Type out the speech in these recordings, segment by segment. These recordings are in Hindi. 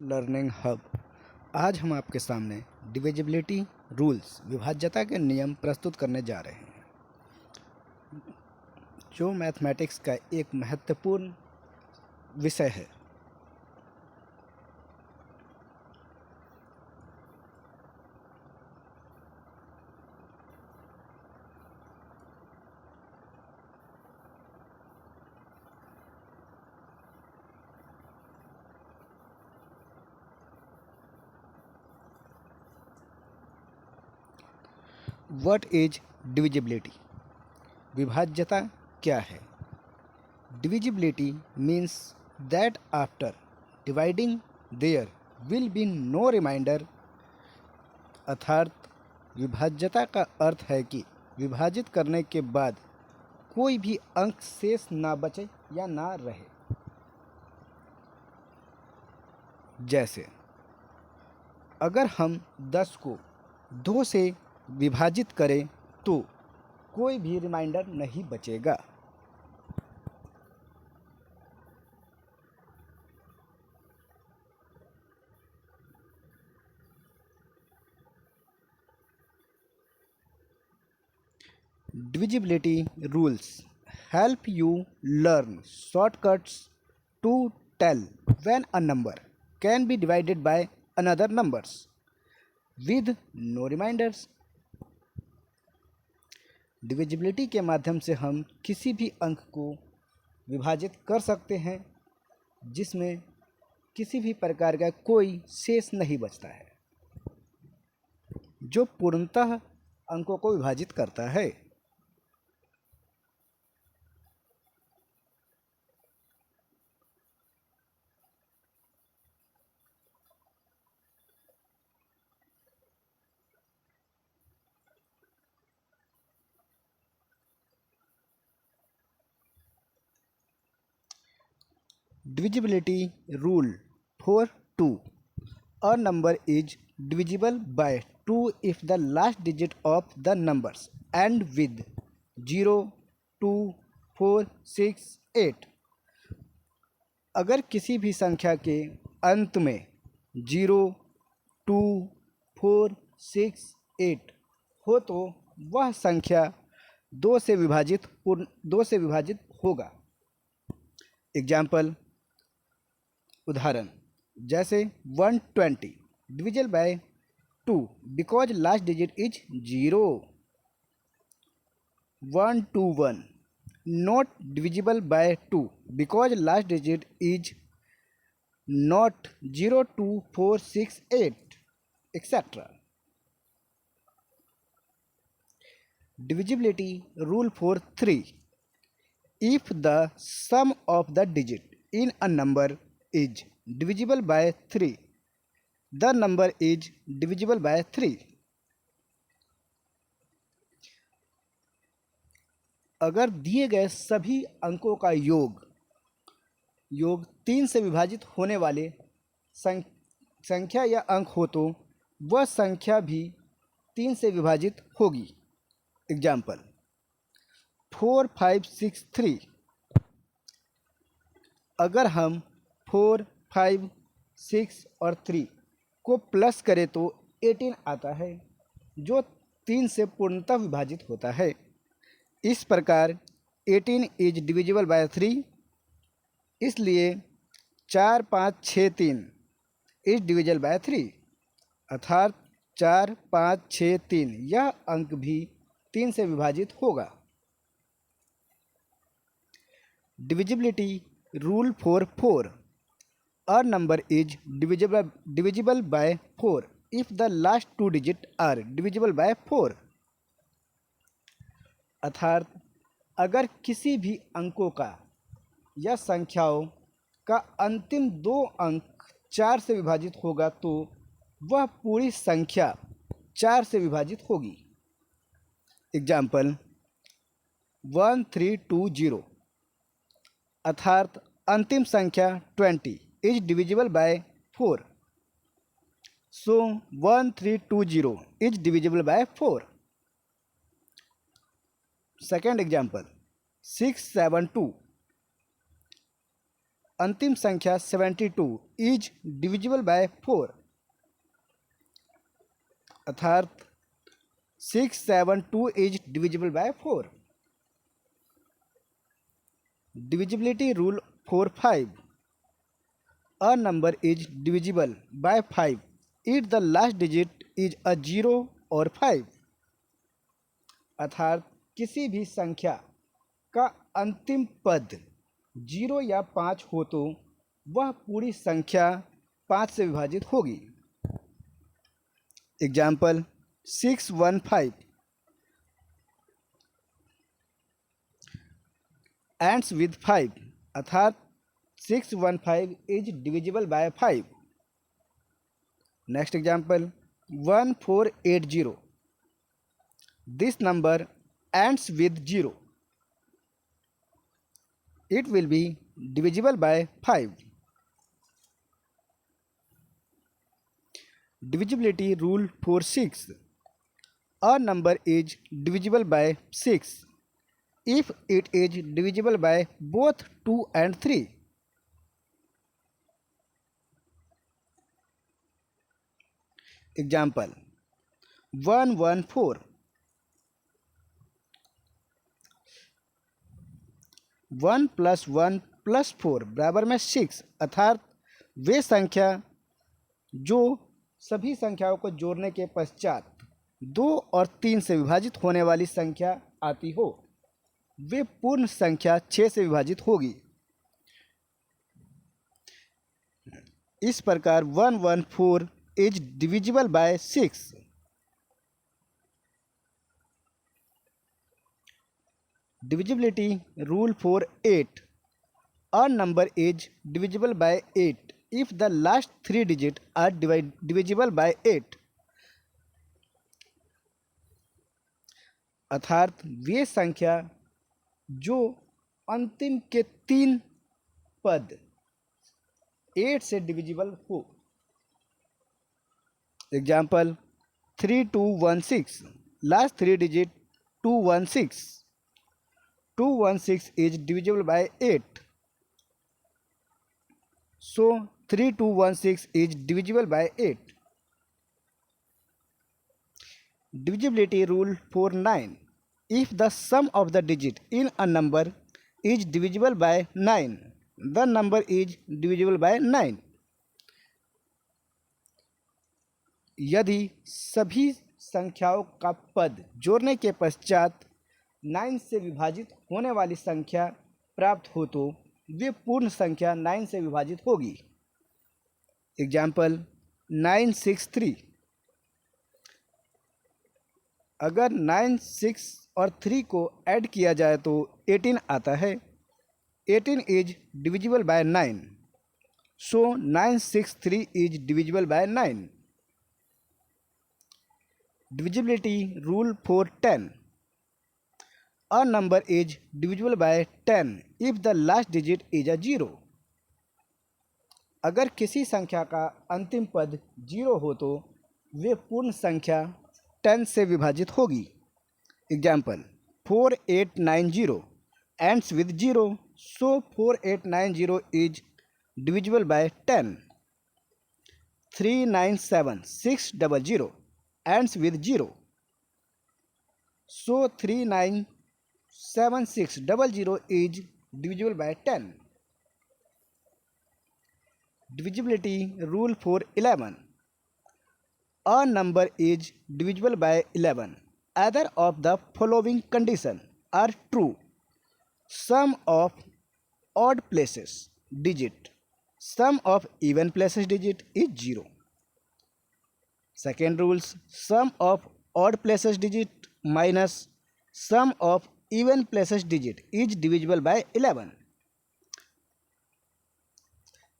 Learning hub. आज हम आपके सामने डिविजिबिलिटी रूल्स विभाज्यता के नियम प्रस्तुत करने जा रहे हैं, जो मैथमेटिक्स का एक महत्वपूर्ण विषय है। What is divisibility? विभाज्यता क्या है? Divisibility means that after dividing there will be no reminder. अर्थात विभाज्यता का अर्थ है कि विभाजित करने के बाद कोई भी अंक शेष ना बचे या ना रहे। जैसे अगर हम 10 को 2 से विभाजित करें तो कोई भी रिमाइंडर नहीं बचेगा। Divisibility rules help you learn shortcuts to tell when a number can be divided by another numbers with no reminders। Divisibility के माध्यम से हम किसी भी अंक को विभाजित कर सकते हैं जिसमें किसी भी प्रकार का कोई शेष नहीं बचता है, जो पूर्णतः अंकों को विभाजित करता है। Divisibility rule for 2. A number is divisible by 2 if the last digit of the numbers end with 0, 2, 4, 6, 8। अगर किसी भी संख्या के अंत में 0, 2, 4, 6, 8 हो तो वह संख्या 2 से विभाजित होगा। एग्जाम्पल, उदाहरण जैसे 120 divisible by 2 because last digit is 0। 121 not divisible by 2 because last digit is not 0, 2, 4, 6, 8 etcetera. Divisibility rule for 3। If the sum of the digit in a number is divisible by 3, the number is divisible by 3। अगर दिए गए सभी अंकों का योग 3 से विभाजित होने वाले संख्या या अंक हो तो वह संख्या भी 3 से विभाजित होगी। एग्जाम्पल, 4, 5, 6, 3। अगर हम 4, 5, 6 और 3 को प्लस करें तो 18 आता है, जो 3 से पूर्णतः विभाजित होता है। इस प्रकार 18 इज डिविजिबल बाय 3, इसलिए 4, 5, 6, 3 इज डिविजिबल बाय 3, अर्थात 4, 5, 6, 3 यह अंक भी 3 से विभाजित होगा। Divisibility Rule for 4. A number is divisible by 4 if the last 2 digits are divisible by 4। अर्थात अगर किसी भी अंकों का या संख्याओं का अंतिम 2 अंक 4 से विभाजित होगा तो वह पूरी संख्या 4 से विभाजित होगी। एग्जाम्पल, 1320 अर्थात अंतिम संख्या 20 is divisible by 4, so 1320 is divisible by 4। Second example, 672 अंतिम संख्या 72 इज डिविजिबल बाय 4, अर्थात 672 is divisible by 4। Divisibility rule for 5, a number is divisible by 5 if the last digit is a 0 or 5, अर्थात किसी भी संख्या का अंतिम पद 0 या 5 हो तो वह पूरी संख्या 5 से विभाजित होगी। एग्जाम्पल 615 ends with 5, अर्थात 615 is divisible by 5। Next example 1480, this number ends with 0, it will be divisible by 5। Divisibility rule for 6, a number is divisible by 6 if it is divisible by both 2 and 3। Example 114, 1 + 1 + 4 बराबर में 6, अर्थात वे संख्या जो सभी संख्याओं को जोड़ने के पश्चात 2 और 3 से विभाजित होने वाली संख्या आती हो वे पूर्ण संख्या 6 से विभाजित होगी। इस प्रकार 114 is divisible by 6। Divisibility rule for 8, a number is divisible by 8 if the last 3 digits are divisible by 8, अर्थात वे संख्या जो अंतिम के 3 पद 8 से डिविजिबल हो। Example 3216, last 3 digit 216, 216 is divisible by 8, so 3216 is divisible by 8। Divisibility rule for 9, if the sum of the digit in a number is divisible by 9, the number is divisible by 9। यदि सभी संख्याओं का पद जोड़ने के पश्चात 9 से विभाजित होने वाली संख्या प्राप्त हो तो वे पूर्ण संख्या 9 से विभाजित होगी। एग्जाम्पल 963, अगर 9, 6 और 3 को ऐड किया जाए तो 18 आता है। 18 is divisible by 9, so 963 is divisible by 9। Divisibility rule for 10, a number is divisible by 10 if the last digit is a 0। अगर किसी संख्या का अंतिम पद 0 हो तो वे पूर्ण संख्या 10 से विभाजित होगी। Example 4890 ends with 0, so 4890 is divisible by 10। 397600 ends with 0, so 397600 is divisible by 10। Divisibility rule for 11, a number is divisible by 11 either of the following condition are true: sum of odd places digit, sum of even places digit is 0। Second rules, sum of odd places digit minus sum of even places digit is divisible by 11।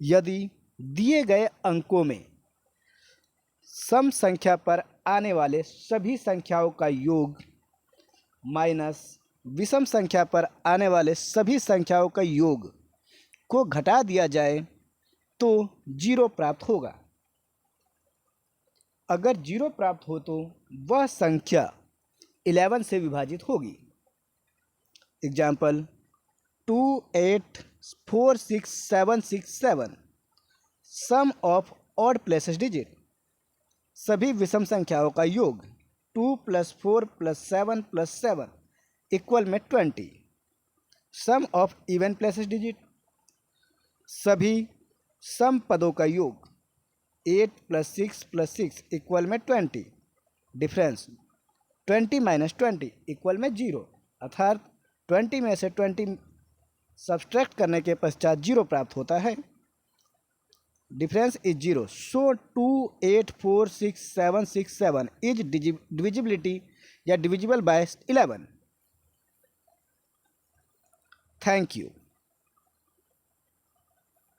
यदि दिए गए अंकों में सम संख्या पर आने वाले सभी संख्याओं का योग माइनस विषम संख्या पर आने वाले सभी संख्याओं का योग को घटा दिया जाए तो 0 प्राप्त होगा। अगर 0 प्राप्त हो तो वह संख्या 11 से विभाजित होगी। Example 46767। Sum of odd places digit, सभी विषम संख्याओं का योग 2 + 4 + 7 + 7 इक्वल में 20। सम ऑफ इवन प्लेसेस डिजिट, सभी सम पदों का योग 8 + 6 + 6 इक्वल में 20। डिफरेंस 20 - 20 इक्वल में 0, अर्थात 20 में से 20 सब्सट्रैक्ट करने के पश्चात 0 प्राप्त होता है। Difference is 0, so 2, 8, 4, 6, 7, 6, 7 is divisibility या डिविजिबल बाय 11। Thank you.